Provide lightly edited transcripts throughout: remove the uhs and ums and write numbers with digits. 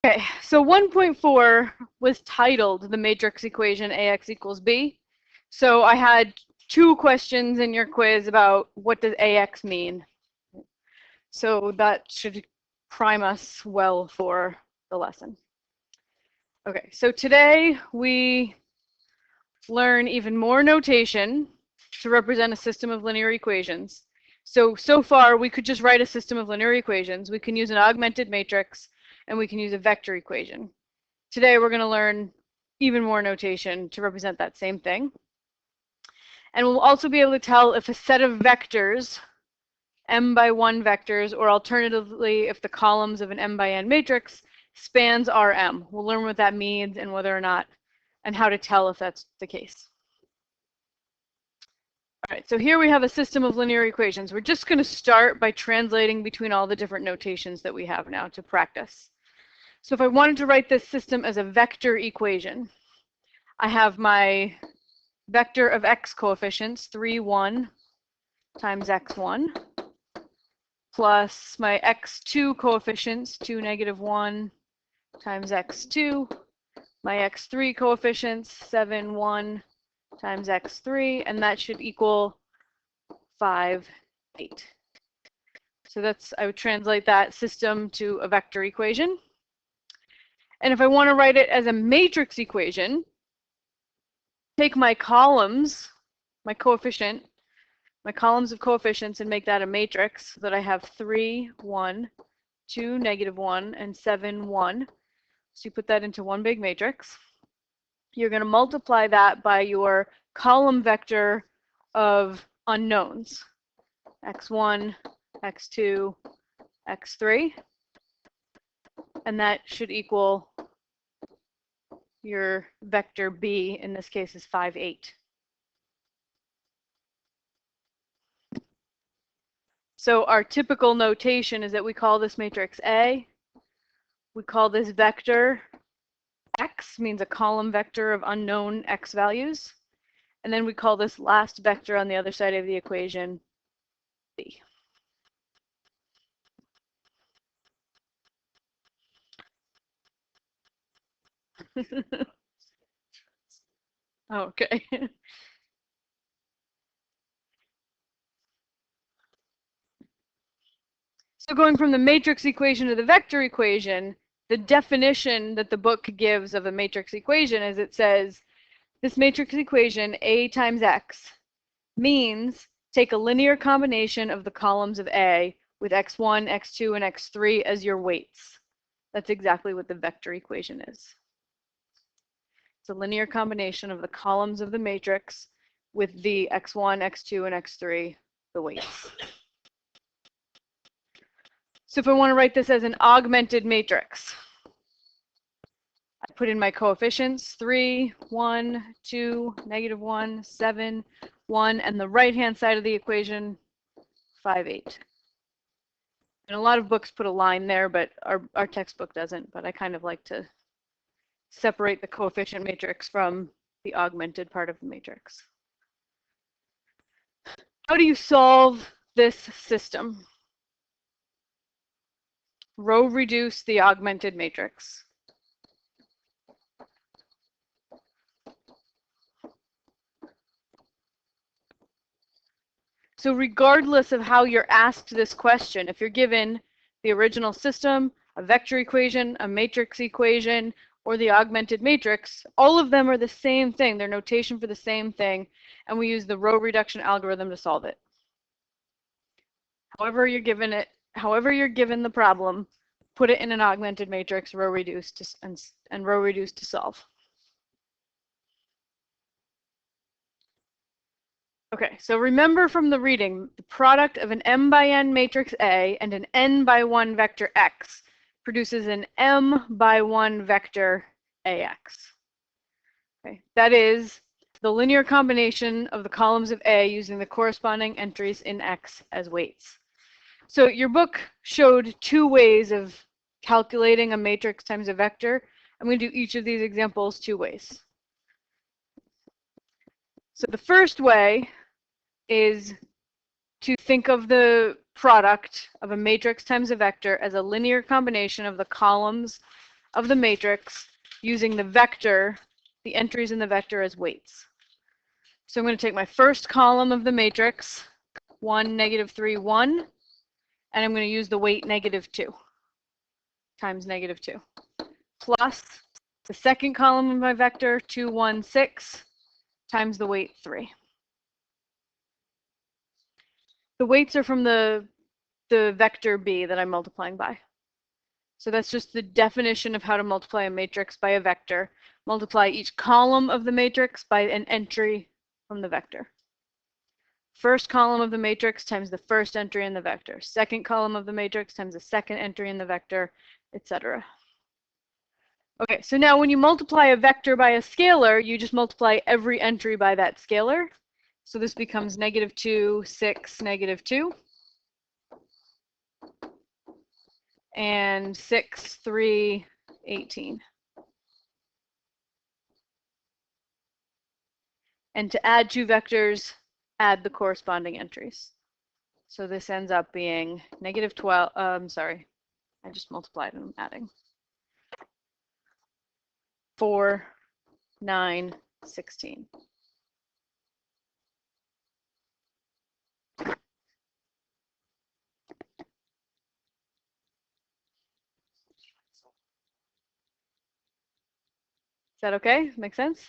Okay, so 1.4 was titled the matrix equation AX equals B. So I had 2 questions in your quiz about what does AX mean. So that should prime us well for the lesson. Okay, so today we learn even more notation to represent a system of linear equations. So far we could just write a system of linear equations. We can use an augmented matrix and we can use a vector equation. Today we're going to learn even more notation to represent that same thing. And we'll also be able to tell if a set of vectors, m by 1 vectors, or alternatively if the columns of an m by n matrix spans Rm. We'll learn what that means and whether or not, and how to tell if that's the case. All right, so here we have a system of linear equations. We're just going to start by translating between all the different notations that we have now to practice. So if I wanted to write this system as a vector equation, I have my vector of x coefficients, 3, 1 times x1, plus my x2 coefficients, 2, negative 1 times x2, my x3 coefficients, 7, 1 times x3, and that should equal 5, 8. So that's, I would translate that system to a vector equation. And if I want to write it as a matrix equation, take my columns, my coefficient, my columns of coefficients, and make that a matrix so that I have 3, 1, 2, negative 1, and 7, 1. So you put that into one big matrix. You're going to multiply that by your column vector of unknowns, x1, x2, x3, and that should equal your vector B, in this case is 5, 8. So our typical notation is that we call this matrix A, we call this vector X, means a column vector of unknown X values, and then we call this last vector on the other side of the equation B. Okay. So going from the matrix equation to the vector equation, the definition that the book gives of a matrix equation is it says, this matrix equation, A times X, means take a linear combination of the columns of A with x1, x2, and x3 as your weights. That's exactly what the vector equation is. It's a linear combination of the columns of the matrix with the x1, x2, and x3, the weights. So if I want to write this as an augmented matrix, I put in my coefficients, 3, 1, 2, negative 1, 7, 1, and the right-hand side of the equation, 5, 8. And a lot of books put a line there, but our textbook doesn't, but I kind of like to separate the coefficient matrix from the augmented part of the matrix. How do you solve this system? Row reduce the augmented matrix. So regardless of how you're asked this question, if you're given the original system, a vector equation, a matrix equation, or the augmented matrix, all of them are the same thing. They're notation for the same thing, and we use the row reduction algorithm to solve it. However you're given it, however you're given the problem, put it in an augmented matrix, row reduce to, and row reduce to solve. Okay, so remember from the reading, the product of an m by n matrix A and an n by 1 vector X produces an m by 1 vector AX. Okay, that is the linear combination of the columns of A using the corresponding entries in X as weights. So your book showed 2 ways of calculating a matrix times a vector. I'm going to do each of these examples 2 ways. So the first way is to think of the product of a matrix times a vector as a linear combination of the columns of the matrix using the vector, the entries in the vector as weights. So I'm going to take my first column of the matrix, 1, -3, 1, and I'm going to use the weight -2 times -2, plus the second column of my vector, 2, 1, 6, times the weight 3. The weights are from the vector B that I'm multiplying by. So that's just the definition of how to multiply a matrix by a vector. Multiply each column of the matrix by an entry from the vector. First column of the matrix times the first entry in the vector. Second column of the matrix times the second entry in the vector, etc. Okay, so now when you multiply a vector by a scalar, you just multiply every entry by that scalar. So this becomes -2, 6, -2. And 6, 3, 18. And to add two vectors, add the corresponding entries. So this ends up being -12, sorry, I just multiplied and I'm adding. 4, 9, 16. Is that okay? Make sense?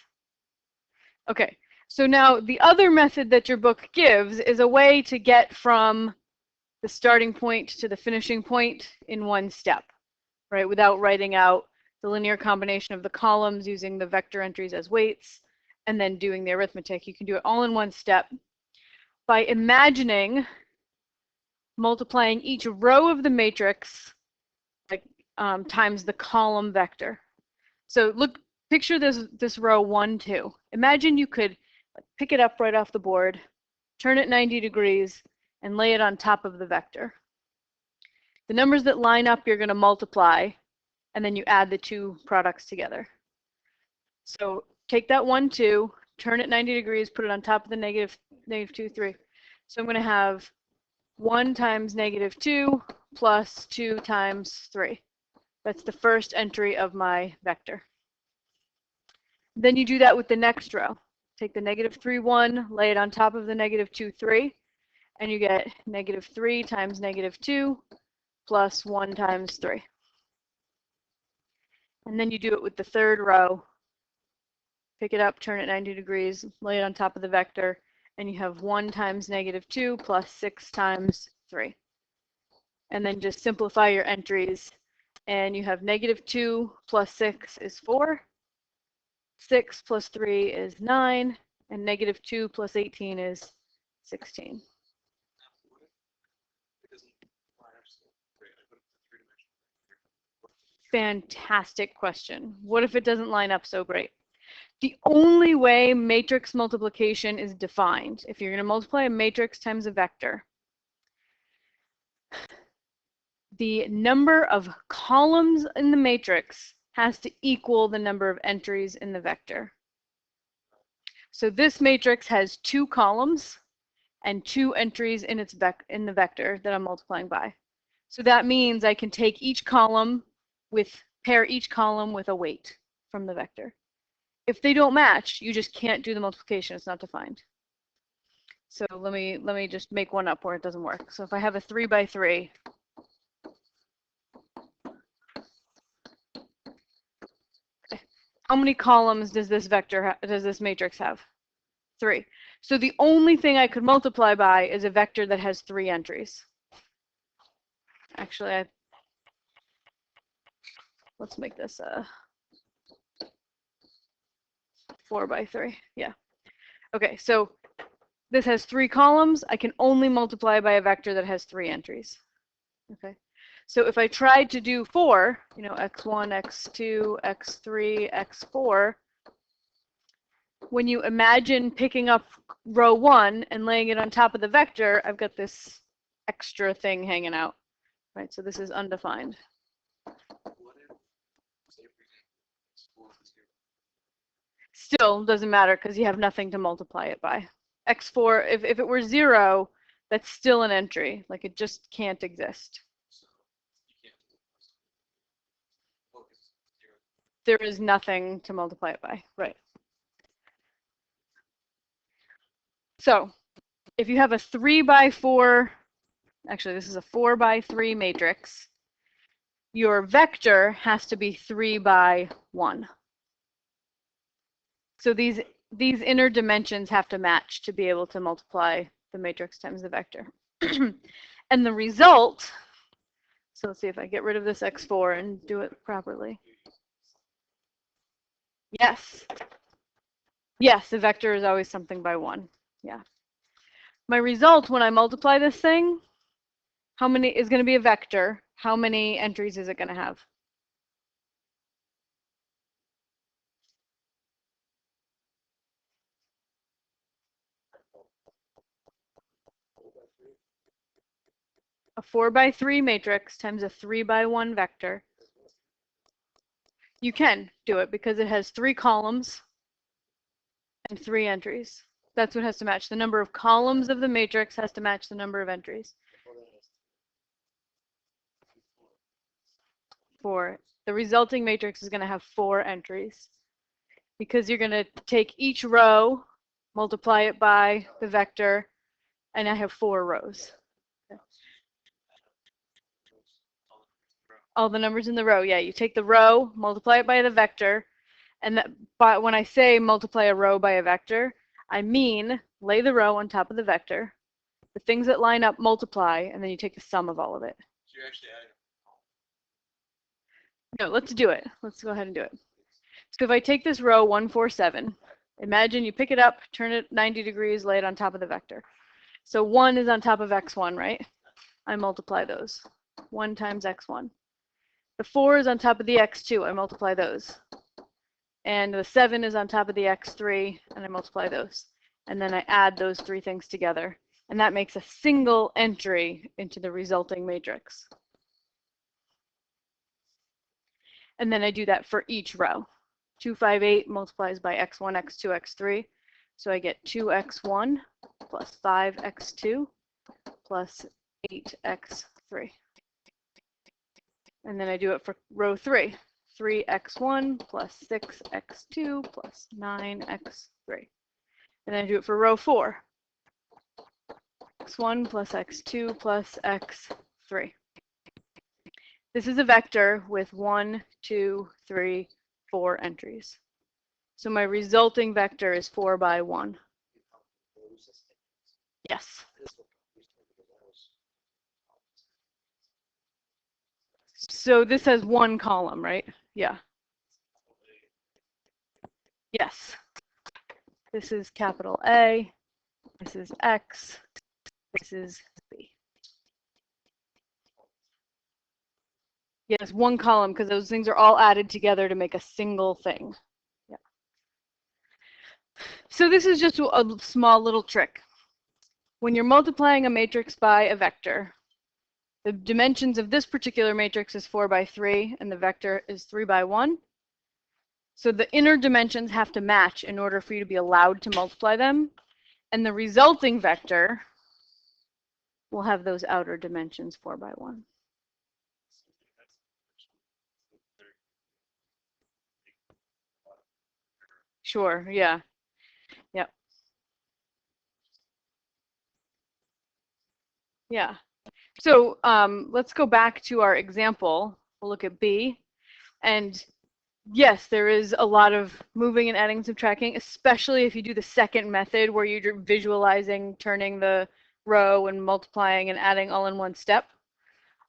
Okay, so now the other method that your book gives is a way to get from the starting point to the finishing point in one step, right? Without writing out the linear combination of the columns using the vector entries as weights and then doing the arithmetic. You can do it all in one step by imagining multiplying each row of the matrix like times the column vector. So look, picture this row 1, 2. Imagine you could pick it up right off the board, turn it 90 degrees, and lay it on top of the vector. The numbers that line up, you're going to multiply, and then you add the two products together. So take that 1, 2, turn it 90 degrees, put it on top of the -2, 3. So I'm going to have 1 times -2 plus 2 times 3. That's the first entry of my vector. Then you do that with the next row. Take the -3, 1, lay it on top of the -2, 3, and you get -3 times -2 plus 1 times 3. And then you do it with the third row. Pick it up, turn it 90 degrees, lay it on top of the vector, and you have 1 times -2 plus 6 times 3. And then just simplify your entries, and you have -2 plus 6 is 4, 6 plus 3 is 9, and -2 plus 18 is 16. Fantastic question. What if it doesn't line up so great? The only way matrix multiplication is defined, if you're going to multiply a matrix times a vector, the number of columns in the matrix has to equal the number of entries in the vector. So this matrix has 2 columns and 2 entries in the vector that I'm multiplying by. So that means I can take each column pair each column with a weight from the vector. If they don't match, you just can't do the multiplication. It's not defined. So let me just make one up where it doesn't work. So if I have a 3 by 3, how many columns does this matrix have? 3. So the only thing I could multiply by is a vector that has 3 entries. Actually, let's make this a 4 by 3. Yeah. Okay, so this has 3 columns. I can only multiply by a vector that has 3 entries. Okay. So if I tried to do 4, x1, x2, x3, x4, when you imagine picking up row 1 and laying it on top of the vector, I've got this extra thing hanging out, right? So this is undefined. Still doesn't matter because you have nothing to multiply it by. x4, if it were 0, that's still an entry. Like it just can't exist. there is nothing to multiply it by, right? So if you have a 3 by 4, actually this is a 4 by 3 matrix, your vector has to be 3 by 1. So these inner dimensions have to match to be able to multiply the matrix times the vector. And the result, so let's see if I get rid of this x4 and do it properly. Yes. Yes, the vector is always something by 1. Yeah. My result when I multiply this thing, how many is going to be a vector? How many entries is it going to have? A 4 by 3 matrix times a 3 by 1 vector. You can do it because it has 3 columns and 3 entries. That's what has to match. The number of columns of the matrix has to match the number of entries. 4. The resulting matrix is going to have 4 entries because you're going to take each row, multiply it by the vector, and I have 4 rows. Okay. All the numbers in the row, yeah. You take the row, multiply it by the vector, and that, but when I say multiply a row by a vector, I mean lay the row on top of the vector, the things that line up multiply, and then you take the sum of all of it. So you're actually adding. No, let's do it. Let's go ahead and do it. So if I take this row 1, 4, 7, imagine you pick it up, turn it 90 degrees, lay it on top of the vector. So 1 is on top of x1, right? I multiply those. 1 times x1. The 4 is on top of the x2. I multiply those. And the 7 is on top of the x3, and I multiply those. And then I add those 3 things together. And that makes a single entry into the resulting matrix. And then I do that for each row. 258 multiplies by x1, x2, x3. So I get 2x1 plus 5x2 plus 8x3. And then I do it for row 3. 3x1 plus 6x2 plus 9x3. And then I do it for row 4. x1 plus x2 plus x3. This is a vector with 1, 2, 3, 4 entries. So my resulting vector is 4 by 1. Yes. So this has 1 column, right? Yeah. Yes. This is capital A. This is X. This is B. Yes, 1 column because those things are all added together to make a single thing. Yeah. So this is just a small little trick. When you're multiplying a matrix by a vector, the dimensions of this particular matrix is 4 by 3, and the vector is 3 by 1. So the inner dimensions have to match in order for you to be allowed to multiply them. And the resulting vector will have those outer dimensions 4 by 1. Sure, yeah. Yep. Yeah. So let's go back to our example. We'll look at B. And yes, there is a lot of moving and adding and subtracting, especially if you do the second method where you're visualizing turning the row and multiplying and adding all in one step.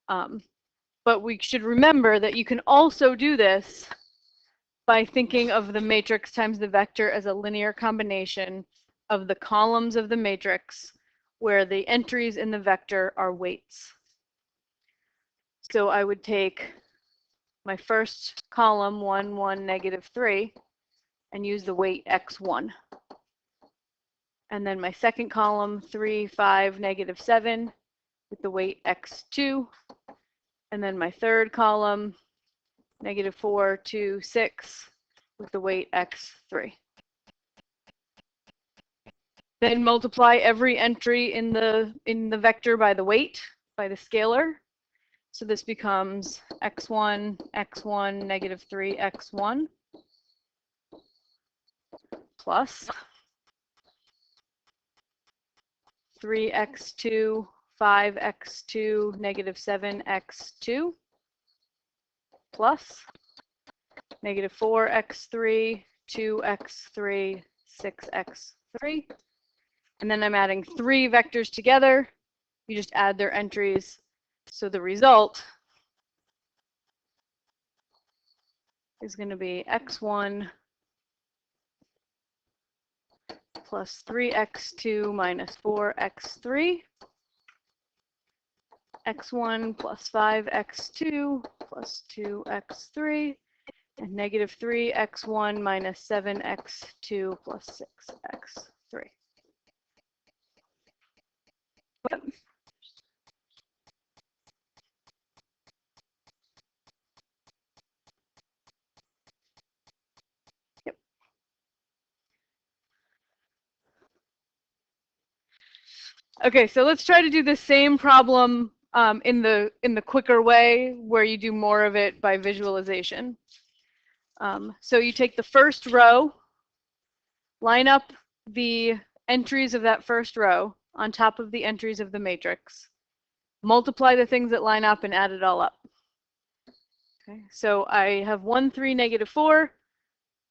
But we should remember that you can also do this by thinking of the matrix times the vector as a linear combination of the columns of the matrix where the entries in the vector are weights. So I would take my first column, 1, 1, negative 3, and use the weight x1. And then my second column, 3, 5, negative 7, with the weight x2. And then my third column, negative 4, 2, 6, with the weight x3. Then multiply every entry in the vector by the weight, by the scalar. So this becomes x1, x1, negative 3x1 plus 3x2, 5x2, negative 7x2 plus negative 4x3, 2x3, 6x3. And then I'm adding 3 vectors together. You just add their entries. So the result is going to be x1 plus 3x2 minus 4x3, x1 plus 5x2 plus 2x3, and negative 3x1 minus 7x2 plus 6x3. But okay, so let's try to do the same problem in the quicker way, where you do more of it by visualization. So you take the first row, line up the entries of that first row on top of the entries of the matrix, multiply the things that line up and add it all up. Okay, so I have 1, 3, negative 4.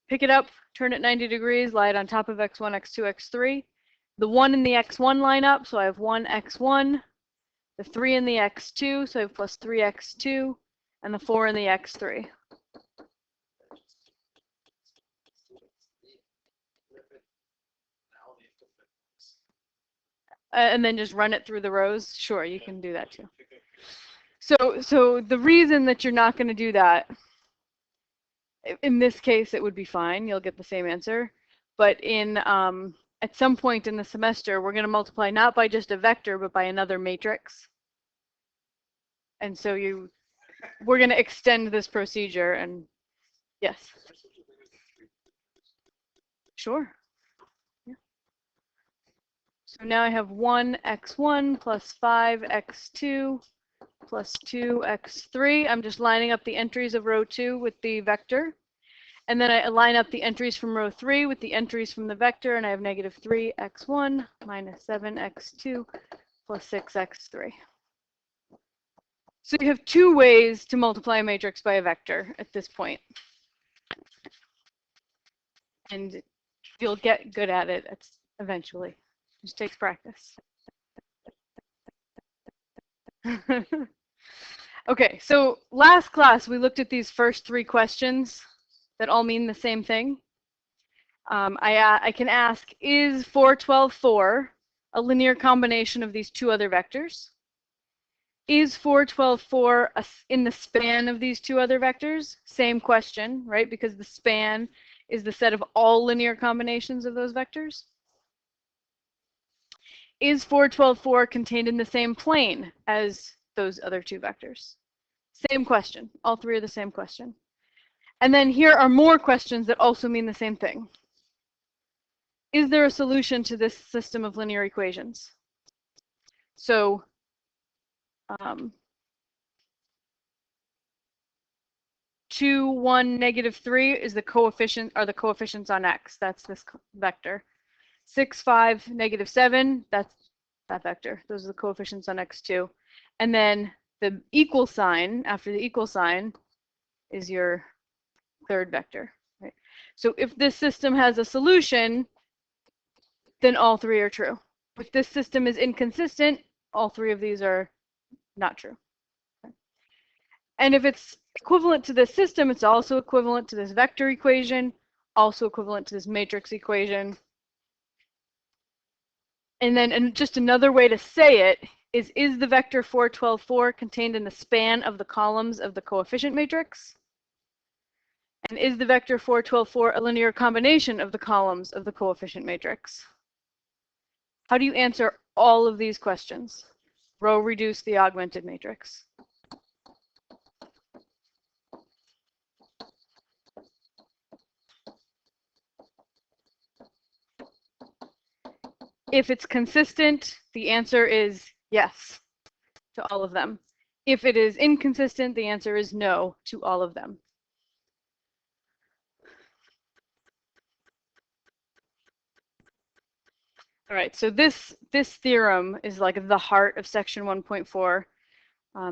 Pick it up, turn it 90 degrees, lie it on top of x1, x2, x3. The 1 in the x1 line up, so I have 1 x1. The 3 in the x2, so I have plus 3x2, and the 4 in the x3. And then just run it through the rows. Sure, you can do that too. So the reason that you're not going to do that, in this case, it would be fine. You'll get the same answer. But in at some point in the semester, we're going to multiply not by just a vector, but by another matrix. And so we're going to extend this procedure. And yes. Sure. Yeah. So now I have 1x1 plus 5x2 plus 2x3. I'm just lining up the entries of row 2 with the vector. And then I line up the entries from row 3 with the entries from the vector, and I have negative 3x1 minus 7x2 plus 6x3. So you have 2 ways to multiply a matrix by a vector at this point. And you'll get good at it eventually. It just takes practice. Okay, so last class we looked at these first 3 questions that all mean the same thing. I can ask, is 4, 12, 4 a linear combination of these 2 other vectors? Is 4, 12, 4 in the span of these 2 other vectors? Same question, right? Because the span is the set of all linear combinations of those vectors. Is 4, 12, 4 contained in the same plane as those other 2 vectors? Same question. All 3 are the same question. And then here are more questions that also mean the same thing. Is there a solution to this system of linear equations? So 2, 1, negative 3 is the coefficients on x. That's this vector. 6, 5, negative 7, that's that vector. Those are the coefficients on x2. And then the equal sign, after the equal sign, is your third vector. Right? So if this system has a solution, then all 3 are true. If this system is inconsistent, all 3 of these are not true. Okay. And if it's equivalent to this system, it's also equivalent to this vector equation, also equivalent to this matrix equation. And just another way to say it is the vector 4, 12, 4 contained in the span of the columns of the coefficient matrix? And is the vector 4, 12, 4 a linear combination of the columns of the coefficient matrix? How do you answer all of these questions? Row reduce the augmented matrix. If it's consistent, the answer is yes to all of them. If it is inconsistent, the answer is no to all of them. All right, so this theorem is like the heart of section 1.4.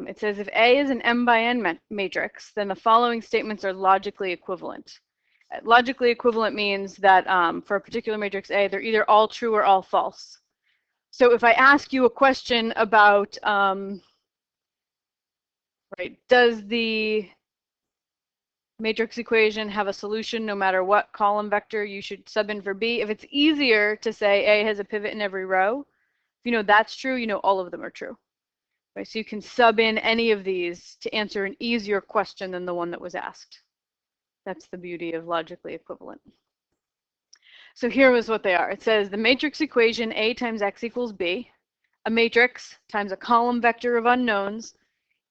It says if A is an m by n matrix, then the following statements are logically equivalent. Logically equivalent means that for a particular matrix A, they're either all true or all false. So if I ask you a question about, right, does the matrix equation have a solution no matter what column vector you should sub in for B? If it's easier to say A has a pivot in every row, if you know that's true, you know all of them are true. Right, so you can sub in any of these to answer an easier question than the one that was asked. That's the beauty of logically equivalent. So here was what they are. It says the matrix equation A times X equals B, a matrix times a column vector of unknowns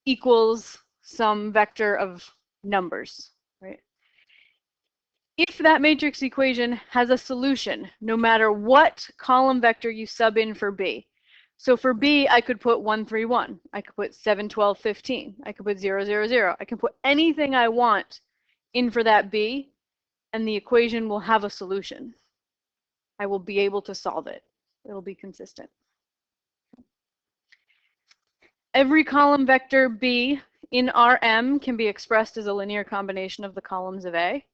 equals some vector of numbers, right? If that matrix equation has a solution, no matter what column vector you sub in for B. So for B, I could put 1, 3, 1. I could put 7, 12, 15. I could put 0, 0, 0. I can put anything I want in for that B, and the equation will have a solution. I will be able to solve it. It'll be consistent. Every column vector B in Rm can be expressed as a linear combination of the columns of A.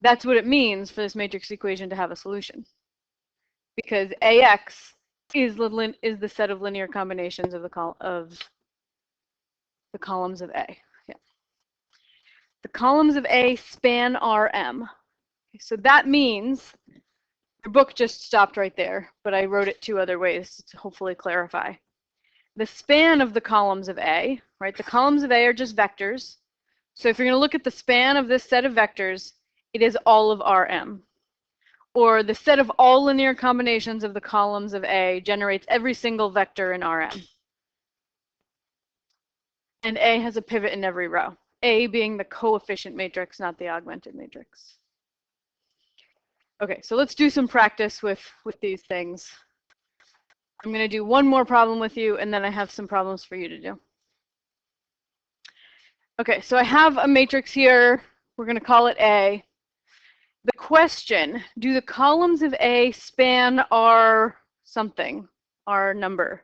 That's what it means for this matrix equation to have a solution. Because AX is the set of linear combinations of the columns of A. Yeah. The columns of A span Rm. So that means, your book just stopped right there, but I wrote it 2 other ways to hopefully clarify. The span of the columns of A, right? The columns of A are just vectors. So if you're going to look at the span of this set of vectors, it is all of Rm. Or the set of all linear combinations of the columns of A generates every single vector in Rm. And A has a pivot in every row. A being the coefficient matrix, not the augmented matrix. Okay, so let's do some practice with these things. I'm going to do one more problem with you, and then I have some problems for you to do. Okay, so I have a matrix here. We're going to call it A. The question, do the columns of A span R something, R number,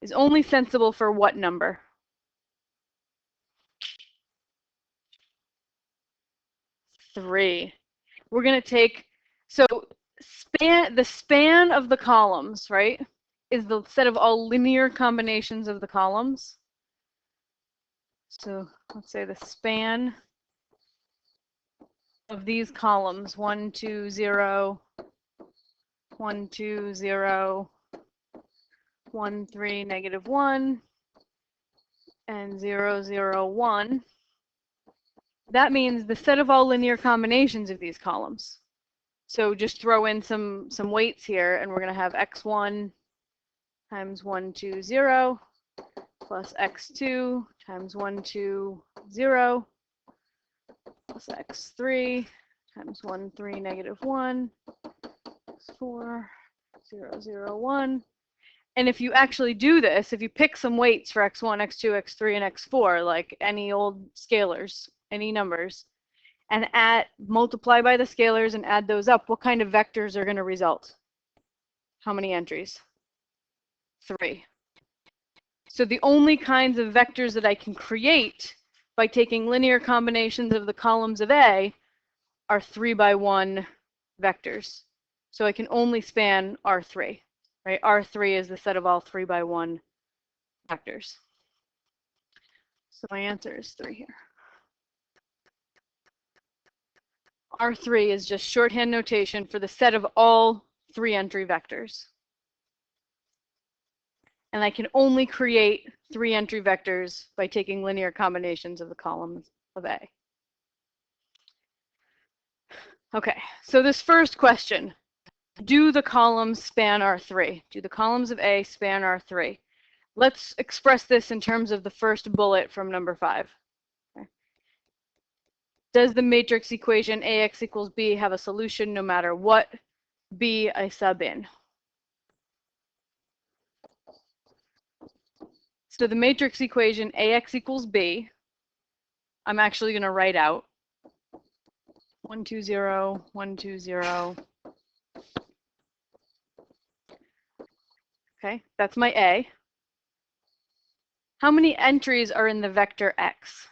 is only sensible for what number? Three. We're going to take, so the span of the columns, right, is the set of all linear combinations of the columns. So let's say the span of these columns, 1, 2, 0, 1, 2, 0, 1, 3, negative 1, and 0, 0, 1. That means the set of all linear combinations of these columns. So just throw in some weights here, and we're going to have x1 times 1, 2, 0, plus x2 times 1, 2, 0, plus x3 times 1, 3, negative 1, plus 4, 0, 0, 1. And if you actually do this, if you pick some weights for x1, x2, x3, and x4, like any old scalars, any numbers, and multiply by the scalars and add those up, what kind of vectors are going to result? How many entries? 3. So the only kinds of vectors that I can create by taking linear combinations of the columns of A are 3 by 1 vectors. So I can only span R3, right? R3 is the set of all 3 by 1 vectors. So my answer is 3 here. R3 is just shorthand notation for the set of all 3 entry vectors. And I can only create 3 entry vectors by taking linear combinations of the columns of A. Okay, so this first question, do the columns span R3? Do the columns of A span R3? Let's express this in terms of the first bullet from number 5. Okay. Does the matrix equation AX equals B have a solution no matter what B I sub in? So the matrix equation AX equals B, I'm actually going to write out 1, 2, 0, 1, 2, 0. Okay, that's my A. How many entries are in the vector X?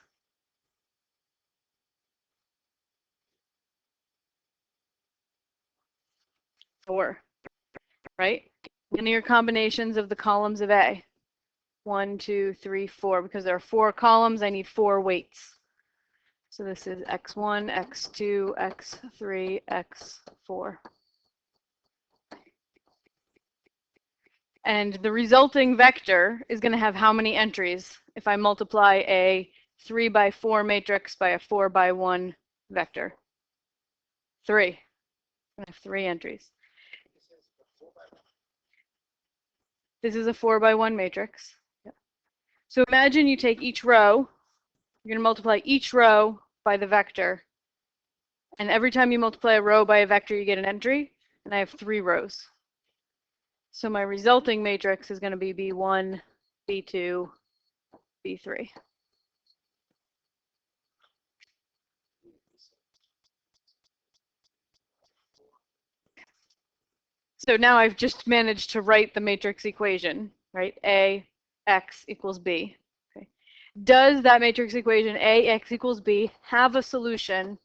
4, right? Linear combinations of the columns of A. 1, 2, 3, 4. Because there are 4 columns, I need 4 weights. So this is x1, x2, x3, x4. And the resulting vector is going to have how many entries if I multiply a 3 by 4 matrix by a 4 by 1 vector? 3. I have 3 entries. This is a 4 by 1 matrix. So imagine you take each row, you're going to multiply each row by the vector. And every time you multiply a row by a vector, you get an entry. And I have 3 rows. So my resulting matrix is going to be B1, B2, B3. So now I've just managed to write the matrix equation, right? A, X equals B. Okay. Does that matrix equation A, X equals B have a solution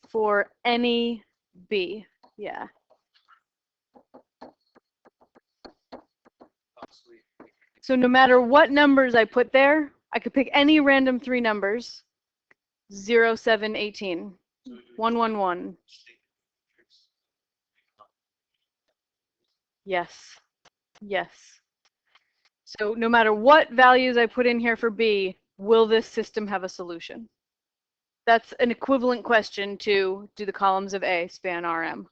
for any B? Yeah. So no matter what numbers I put there, I could pick any random 3 numbers, 0, 7, 18, 1, 1, 1. Yes. Yes. So no matter what values I put in here for B, will this system have a solution? That's an equivalent question to, do the columns of A span Rm?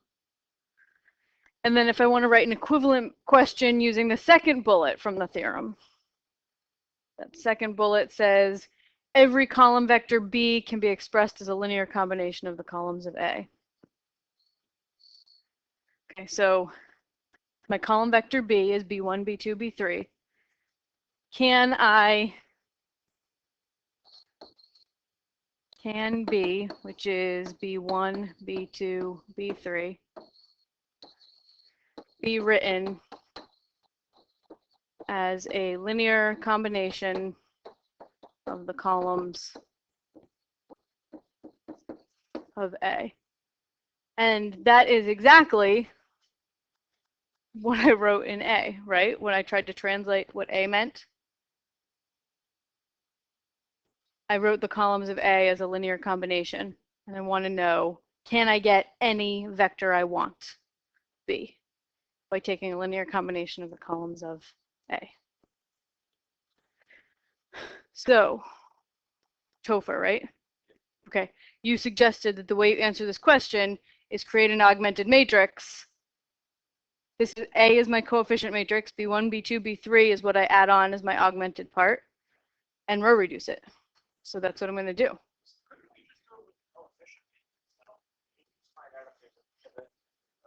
And then if I want to write an equivalent question using the second bullet from the theorem, that second bullet says, every column vector B can be expressed as a linear combination of the columns of A. Okay, so my column vector B is B1, B2, B3. Can B, which is B1, B2, B3, be written as a linear combination of the columns of A? And that is exactly what I wrote in A, right? When I tried to translate what A meant. I wrote the columns of A as a linear combination, and I want to know, can I get any vector I want, B, by taking a linear combination of the columns of A? So, Topher, right? Okay, you suggested that the way you answer this question is create an augmented matrix. This is A is my coefficient matrix, B1, B2, B3 is what I add on as my augmented part, and row reduce it. So that's what I'm going to do.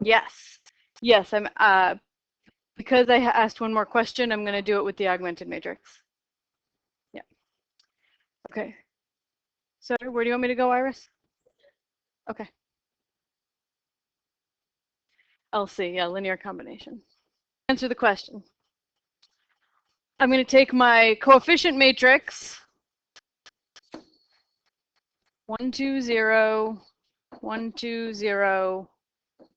Yes. Yes, I'm because I asked one more question, I'm going to do it with the augmented matrix. Yeah. Okay. So where do you want me to go, Iris? Okay. LC, yeah, linear combination. Answer the question. I'm going to take my coefficient matrix 1, 2, 0, 1, 2, 0,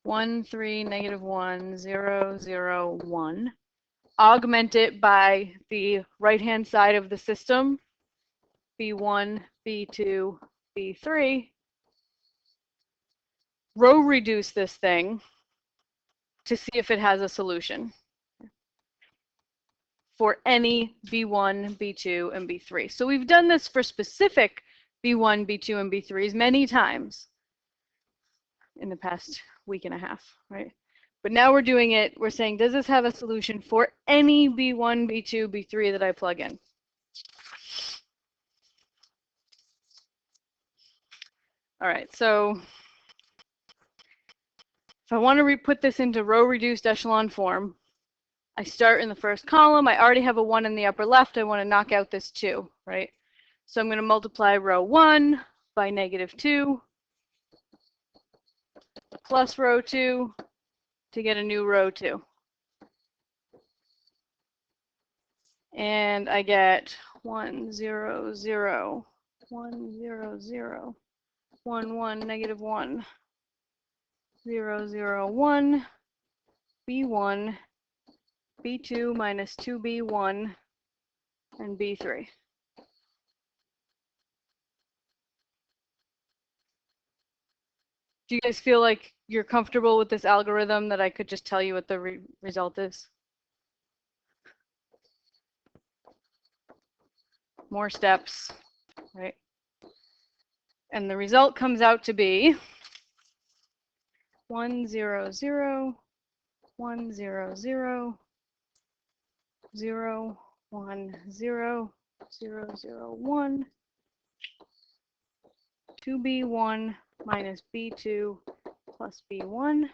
1, 3, negative 1, 0, 0, 1. Augment it by the right-hand side of the system, B1, B2, B3. Row reduce this thing to see if it has a solution for any B1, B2, and B3. So we've done this for specific B1, B2, and B3s many times in the past week and a half, right? But now we're doing it, we're saying, does this have a solution for any B1, B2, B3 that I plug in? All right, so If I want to put this into row reduced echelon form, I start in the first column. I already have a 1 in the upper left. I want to knock out this 2, right? So I'm going to multiply row 1 by -2 plus row 2 to get a new row 2. And I get 1, 0, 0, 1, 0, 0, 1, 1, -1, 0, 0, 1, B1, B2 minus 2B1, and B3. Do you guys feel like you're comfortable with this algorithm, that I could just tell you what the result is? More steps, right? And the result comes out to be 1, 0, 0, 1, 0, 0, 0, 1, 0, 0, 0, 1, 2B1 minus B2 plus B1,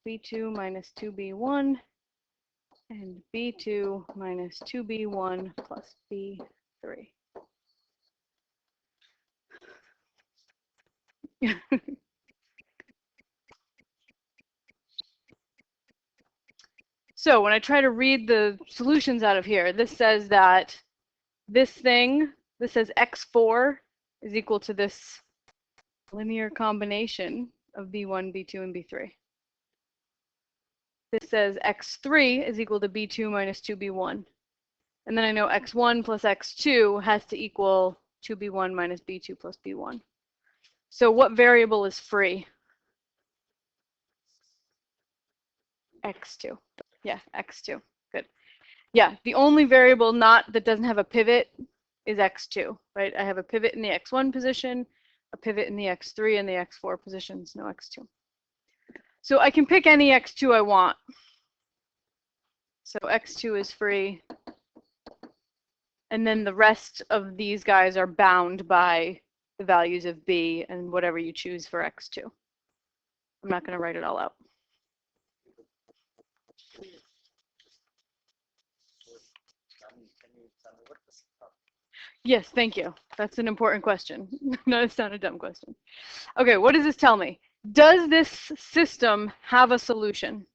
B2 minus 2B1, and B2 minus 2B1 plus B3. So when I try to read the solutions out of here, this says that this says x4 is equal to this linear combination of B1, B2, and B3. This says x3 is equal to B2 minus 2B1. And then I know x1 plus x2 has to equal 2B1 minus B2 plus B1. So what variable is free? x2. Yeah, x2. Good. Yeah, the only variable that doesn't have a pivot is x2, right? I have a pivot in the x1 position, a pivot in the x3 and the x4 positions, no x2. So I can pick any x2 I want. So x2 is free. And then the rest of these guys are bound by the values of b and whatever you choose for x2. I'm not going to write it all out. Yes, thank you. That's an important question. No, it's not a dumb question. Okay, what does this tell me? Does this system have a solution?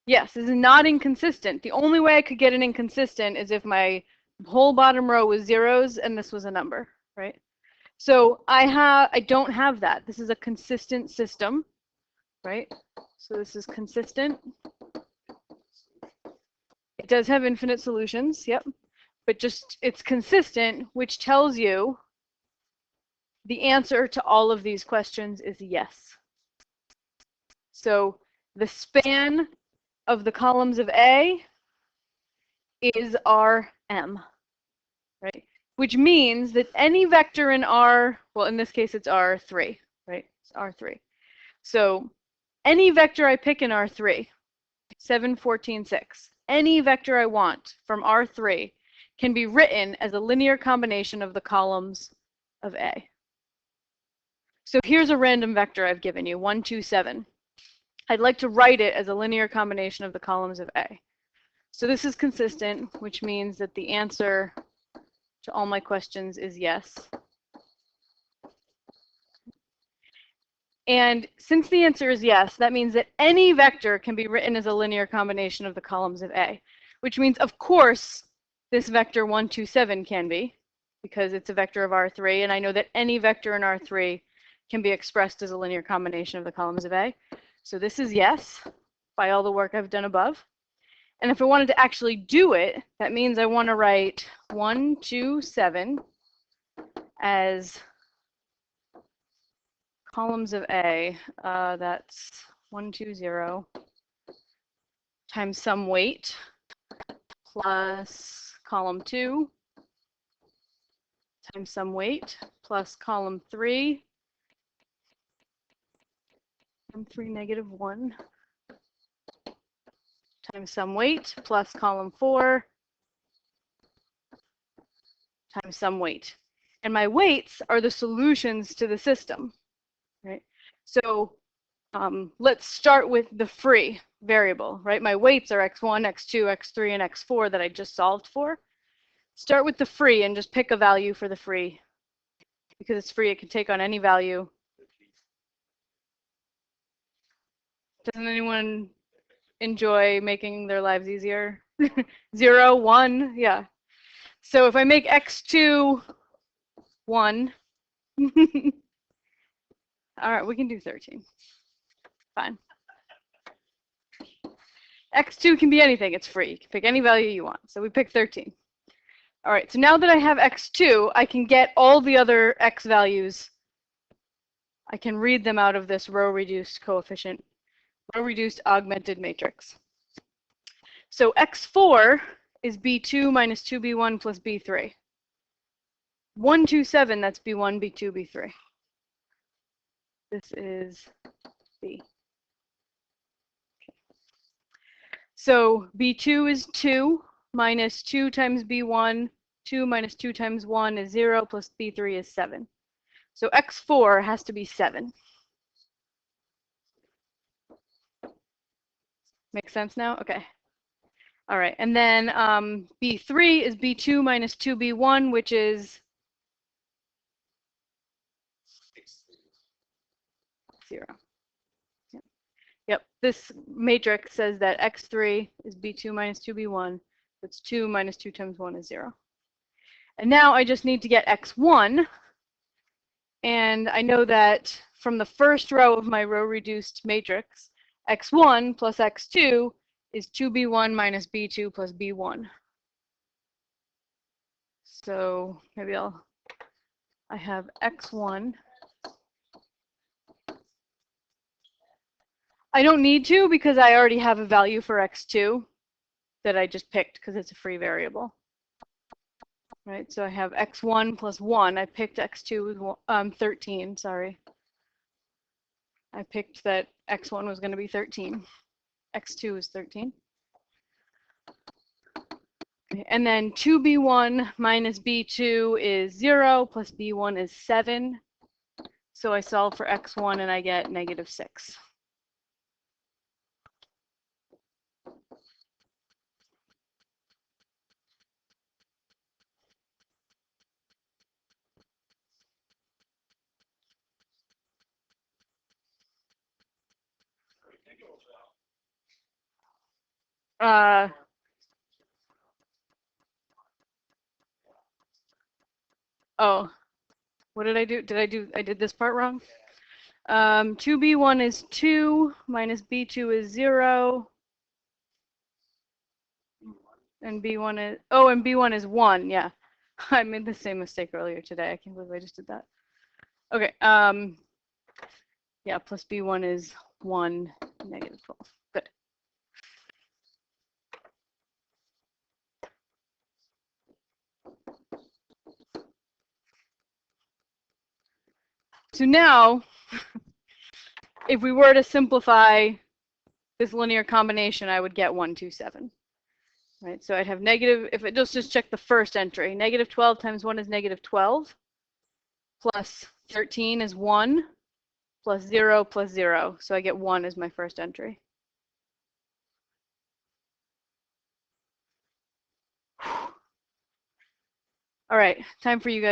Yes, this is not inconsistent. The only way I could get an inconsistent is if my whole bottom row was zeros and this was a number, right? So I don't have that. This is a consistent system, right? So this is consistent. It does have infinite solutions, yep. But just it's consistent, which tells you the answer to all of these questions is yes. So the span of the columns of A is Rm, right? Which means that any vector in R, well, in this case, it's R3, right? It's R3. So any vector I pick in R3, 7, 14, 6, any vector I want from R3 can be written as a linear combination of the columns of A. So here's a random vector I've given you, 1, 2, 7. I'd like to write it as a linear combination of the columns of A. So this is consistent, which means that the answer to all my questions is yes. And since the answer is yes, that means that any vector can be written as a linear combination of the columns of A, which means, of course, this vector 1, 2, 7 can be, because it's a vector of R3, and I know that any vector in R3 can be expressed as a linear combination of the columns of A. So this is yes, by all the work I've done above. And if I wanted to actually do it, that means I want to write 1, 2, 7 as columns of A. That's 1, 2, 0 times some weight plus column 2 times some weight plus column 3 and 3, -1 times some weight plus column 4 times some weight. And my weights are the solutions to the system, right? So Let's start with the free variable, right? My weights are x1, x2, x3, and x4 that I just solved for. Start with the free and just pick a value for the free. Because it's free, it can take on any value. Doesn't anyone enjoy making their lives easier? 0, 1, yeah. So if I make x2 1, all right, we can do 13. Fine. x2 can be anything, it's free. You can pick any value you want. So we pick 13. All right, so now that I have x2, I can get all the other x values. I can read them out of this row-reduced coefficient, row-reduced augmented matrix. So x4 is b2 minus 2b1 plus b3. 1, 2, 7, that's b1, b2, b3. This is b. So b2 is 2 minus 2 times b1. 2 minus 2 times 1 is 0 plus b3 is 7. So x4 has to be 7. Makes sense now? Okay. All right. And then b3 is b2 minus 2b1, which is 0. Yep. This matrix says that x3 is b2 minus 2b1. That's 2 minus 2 times 1 is 0. And now I just need to get x1. And I know that from the first row of my row-reduced matrix, x1 plus x2 is 2b1 minus b2 plus b1. So maybe I have x1. I don't need to because I already have a value for x2 that I just picked because it's a free variable. Right, so I have x1 plus 1. I picked x2 with 13, sorry. I picked that x1 was going to be 13. x2 is 13. Okay, and then 2b1 minus b2 is 0 plus b1 is 7. So I solve for x1 and I get negative 6. Oh, what did I do? I did this part wrong? 2b1 is 2 minus b2 is 0. And b1 is, oh, and b1 is 1, yeah. I made the same mistake earlier today. I can't believe I just did that. Okay, yeah, plus b1 is 1, negative 12. Good. So now, if we were to simplify this linear combination, I would get 1, 2, 7. Right, so I'd have negative, if it just check the first entry, negative 12 times 1 is negative 12, plus 13 is 1, plus 0 plus 0. So I get 1 as my first entry. All right, time for you guys.